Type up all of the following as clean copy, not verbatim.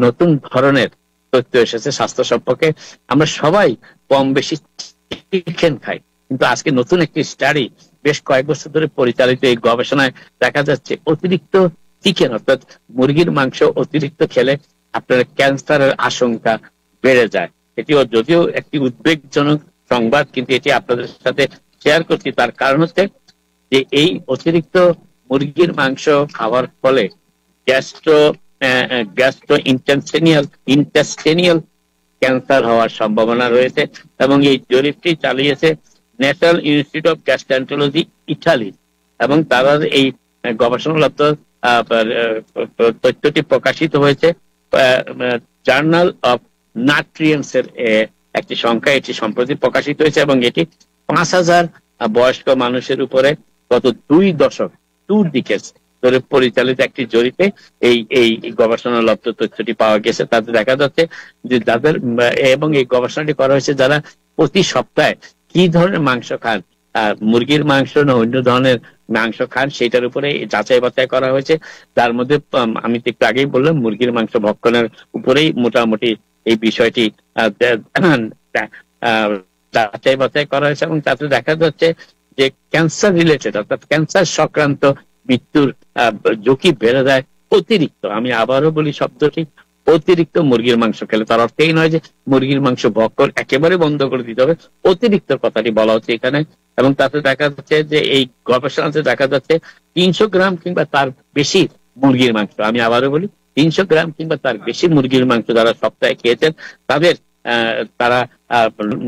নতুন ধরনের তথ্য এসেছে স্বাস্থ্য সম্পর্কে। আমরা সবাই কম বেশি চিকেন খাই, কিন্তু আজকে নতুন একটি স্টাডি বেশ কয়েক বছর ধরে পরিচালিত এই গবেষণায় দেখা যাচ্ছে অতিরিক্ত চিকেন অর্থাৎ মুরগির মাংস অতিরিক্ত খেলে আপনার ক্যান্সারের আশঙ্কা বেড়ে যায়। এটিও যদিও একটি উদ্বেগজনক সংবাদ, কিন্তু এটি আপনাদের সাথে শেয়ার করছি। তার কারণ হচ্ছে যে এই অতিরিক্ত মুরগির মাংস খাওয়ার ফলে গ্যাস্ট্রো ইন্টেস্টিনিয়াল ক্যান্সার হওয়ার সম্ভাবনা রয়েছে, এবং এই জরিপটি চালিয়েছে national institute of gastroenterology Italy, এবং তারা এই গবেষণালব্ধ তথ্যটি প্রকাশিত হয়েছে জার্নাল অফ নাট্রিয়েন্টস এর একটি সংখ্যা। এটি সম্প্রতি প্রকাশিত হয়েছে এবং এটি 5,000 বয়স্ক মানুষের উপরে গত 2 দশক ধরে পরিচালিত একটি জরিপে এই গবেষণালব্ধ তথ্যটি পাওয়া গেছে। তাতে দেখা যাচ্ছে যে যাদের, এবং এই গবেষণাটি করা হয়েছে যারা প্রতি সপ্তাহে কি ধরনের মাংস খান, মুরগির মাংস না অন্য ধরনের মাংস খান, সেটার উপরে যাচাই বাছাই করা হয়েছে। তার মধ্যে আমি তো একটু আগেই বললাম মুরগির মাংস ভক্ষণের উপরেই মোটামুটি এই বিষয়টি যাচাই বাছাই করা হয়েছে, এবং তাতে দেখা যাচ্ছে যে ক্যান্সার রিলেটেড অর্থাৎ ক্যান্সার সংক্রান্ত মৃত্যুর ঝুঁকি বেড়ে যায় অতিরিক্ত, আমি আবারও বলি শব্দটি, অতিরিক্ত মুরগির মাংস খেলে। তার অর্থ এই নয় যে মুরগির মাংস ভক্ষণ একেবারে বন্ধ করে দিতে হবে, অতিরিক্ত কথাটি বলা হচ্ছে এখানে। এবং তাতে দেখা যাচ্ছে যে এই গবেষণাতে দেখা যাচ্ছে 300 গ্রাম কিংবা তার বেশি মুরগির মাংস, আমি আবারও বলি 300 গ্রাম কিংবা তার বেশি মুরগির মাংস যারা সপ্তাহে খেয়েছেন তারা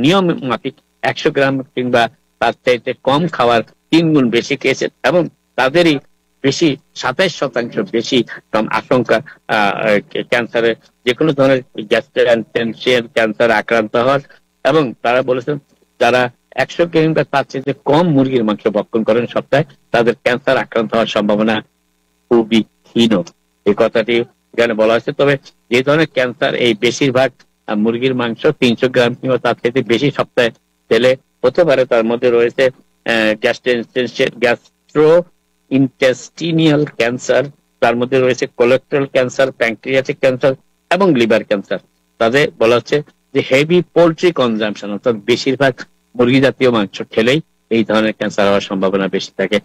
নিয়ম মাফিক 100 গ্রাম কিংবা তার চাইতে কম খাওয়ার 3 গুণ বেশি খেয়েছেন, এবং তাদেরই বেশি 27% বেশি আশঙ্কা ক্যান্সারের, যে কোনো ধরনের গ্যাস্ট্রোএন্টারোলজিয়াল ক্যান্সার আক্রান্ত হওয়ার। এবং তারা বলেছেন যারা 100 কিংবা তার চেয়ে কম মুরগির মাংস ভক্ষণ করেন সপ্তাহে, তাদের ক্যান্সার আক্রান্ত হওয়ার সম্ভাবনা খুবই ক্ষীণ। এই কথাটি এখানে বলা হয়েছে। তবে যে ধরনের ক্যান্সার এই বেশিরভাগ মুরগির মাংস 300 গ্রাম কিংবা তার থেকে বেশি সপ্তাহে খেলে হতে পারে, তার মধ্যে রয়েছে গ্যাস্ট্রো ইন্টেস্টিনিয়াল ক্যান্সার, তার মধ্যে রয়েছে কোলেস্টেরল ক্যান্সার, প্যানক্রিয়াটিক ক্যান্সার এবং লিভার ক্যান্সার। তাদের বলা হচ্ছে যে হেভি পোল্ট্রি কনজাম্পশন অর্থাৎ বেশিরভাগ মুরগি জাতীয় মাংস খেলেই এই ধরনের ক্যান্সার হওয়ার সম্ভাবনা বেশি থাকে।